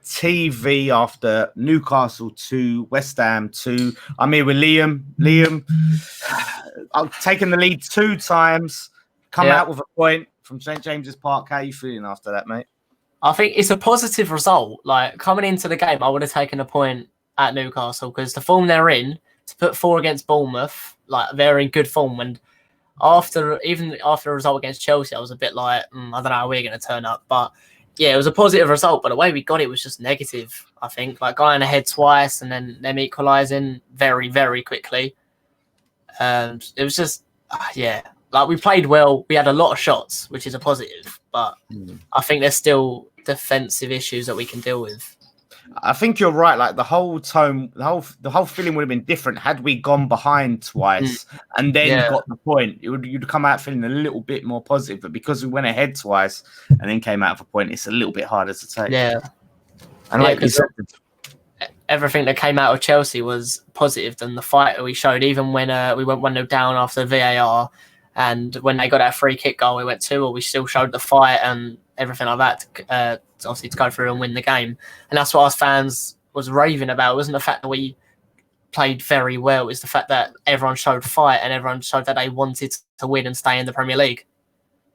TV after Newcastle 2, West Ham 2. I'm here with Liam. I've taken the lead 2 times, come out with a point from St James's Park. How are you feeling after that, mate? I think it's a positive result. Like, coming into the game, I would have taken a point at Newcastle because the form they're in, to put 4 against Bournemouth, like, they're in good form. And even after the result against Chelsea, I was a bit like, I don't know how we're going to turn up. But yeah, it was a positive result, but the way we got it was just negative, I think. Like, going ahead twice and then them equalising very, very quickly. It was just, like, we played well. We had a lot of shots, which is a positive, but I think there's still defensive issues that we can deal with. I think you're right. Like, the whole tone, the whole feeling would have been different had we gone behind twice and then got the point. You'd come out feeling a little bit more positive, but because we went ahead twice and then came out of a point, it's a little bit harder to take. Yeah, and like you said, everything that came out of Chelsea was positive than the fight we showed. Even when we went 1-0 down after VAR, and when they got our free kick goal, we went 2-0. We still showed the fight and everything like that. Obviously to go through and win the game, and that's what us fans was raving about. It wasn't the fact that we played very well, it was the fact that everyone showed fight and everyone showed that they wanted to win and stay in the Premier League.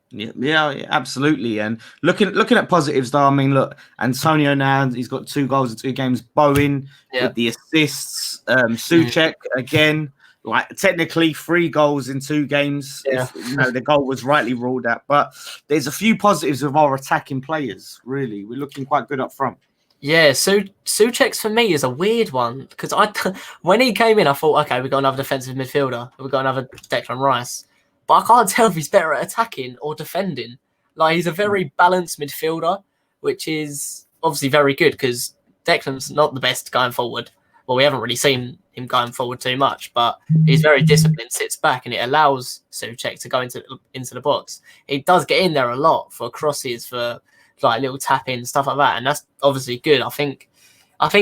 Yeah, absolutely. And looking at positives though, I mean, look, Antonio now, he's got 2 goals in 2 games. Bowen with the assists, Souček again, like, technically 3 goals in 2 games. If, the goal was rightly ruled out, but there's a few positives of our attacking players. Really, we're looking quite good up front. Yeah, Souček's for me is a weird one because when he came in, I thought, okay, we got another defensive midfielder, we got another Declan Rice, but I can't tell if he's better at attacking or defending. Like, he's a very balanced midfielder, which is obviously very good because Declan's not the best going forward. Well, we haven't really seen him going forward too much, but he's very disciplined, sits back, and it allows Souček to go into the box. He does get in there a lot for crosses, for like little tap-ins, stuff like that, and that's obviously good. I think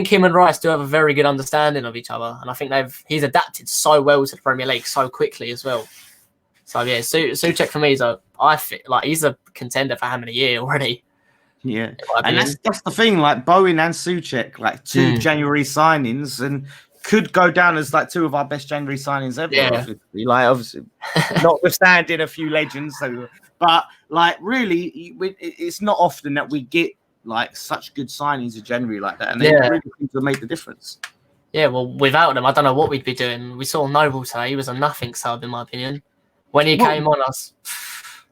him and Rice do have a very good understanding of each other, and I think he's adapted so well to the Premier League so quickly as well. So yeah, Souček for me I feel like he's a contender for having a year already. Yeah, and that's the thing. Like, Bowen and Souček, like 2 January signings, and could go down as like 2 of our best January signings ever. Yeah. Obviously, notwithstanding a few legends. But like, really, it's not often that we get like such good signings in January like that, and they really seem to make the difference. Yeah, well, without them, I don't know what we'd be doing. We saw Noble today; he was a nothing sub, in my opinion. When he came on us.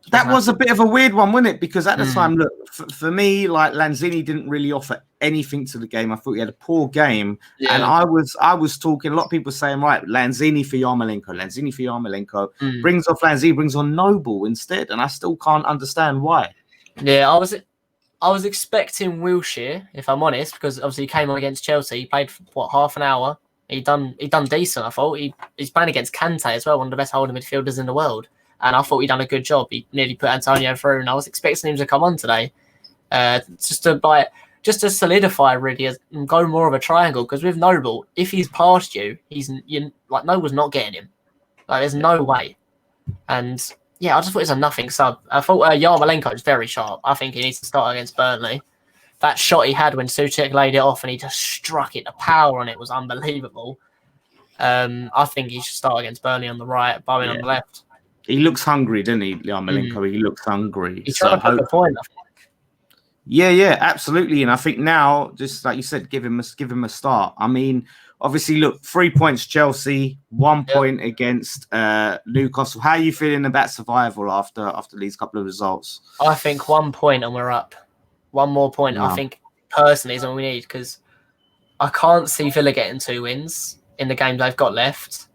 That was a bit of a weird one, wasn't it? Because at the time, look, for me, like, Lanzini didn't really offer anything to the game. I thought he had a poor game. Yeah. And I was talking, a lot of people saying, right, Lanzini for Yarmolenko. Brings off Lanzini, brings on Noble instead. And I still can't understand why. Yeah, I was expecting Wilshere, if I'm honest, because obviously he came on against Chelsea. He played for, half an hour. He done decent, I thought. He's playing against Kante as well, one of the best holding midfielders in the world. And I thought he'd done a good job. He nearly put Antonio through, and I was expecting him to come on today, just to solidify really and go more of a triangle. Because with Noble, if he's past you like, Noble's not getting him. Like, there's no way. And yeah, I just thought it was a nothing sub. I thought Yarmolenko is very sharp. I think he needs to start against Burnley. That shot he had when Souček laid it off and he just struck it, the power on it was unbelievable. I think he should start against Burnley on the right, Bowen on the left. He looks hungry, doesn't he, Yarmolenko? He looks hungry. He's trying to put the point, I think. Yeah, absolutely. And I think now, just like you said, give him a start. I mean, obviously, look, 3 points Chelsea, 1 point against Newcastle. How are you feeling about survival after these couple of results? I think 1 point and we're up. 1 more point, I think, personally, is all we need, because I can't see Villa getting 2 wins in the games they've got left.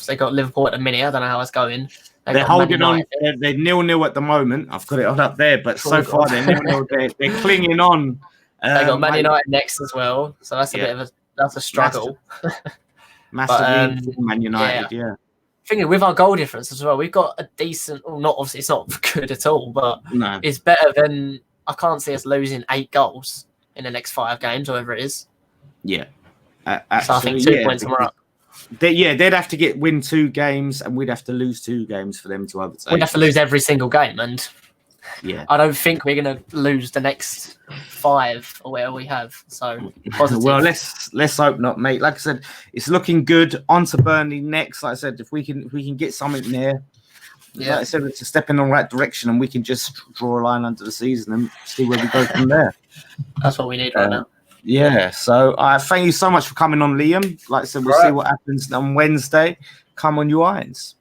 They got Liverpool at the minute. I don't know how it's going. They're holding on. They're 0-0 at the moment. I've got it on up there, but so far they're 0-0. They're clinging on. They got Man United next as well, so that's a bit of a struggle. Massively Man United, yeah. Thinking with our goal difference as well, we've got a decent. Well, not obviously, it's not good at all, but it's better than. I can't see us losing 8 goals in the next 5 games, or whatever it is. Yeah, so I think 2 points and we're up. They'd have to win 2 games, and we'd have to lose 2 games for them to overtake. We'd have to lose every single game, and Yeah. I don't think we're going to lose the next 5 or whatever we have. So positive. Well, let's hope not, mate. Like I said, it's looking good. On to Burnley next. Like I said, if we can get something there, like I said, it's a step in the right direction, and we can just draw a line under the season and see where we go from there. That's what we need right now. Yeah. So thank you so much for coming on, Liam. Like I said, we'll see what happens on Wednesday. Come on, you irons.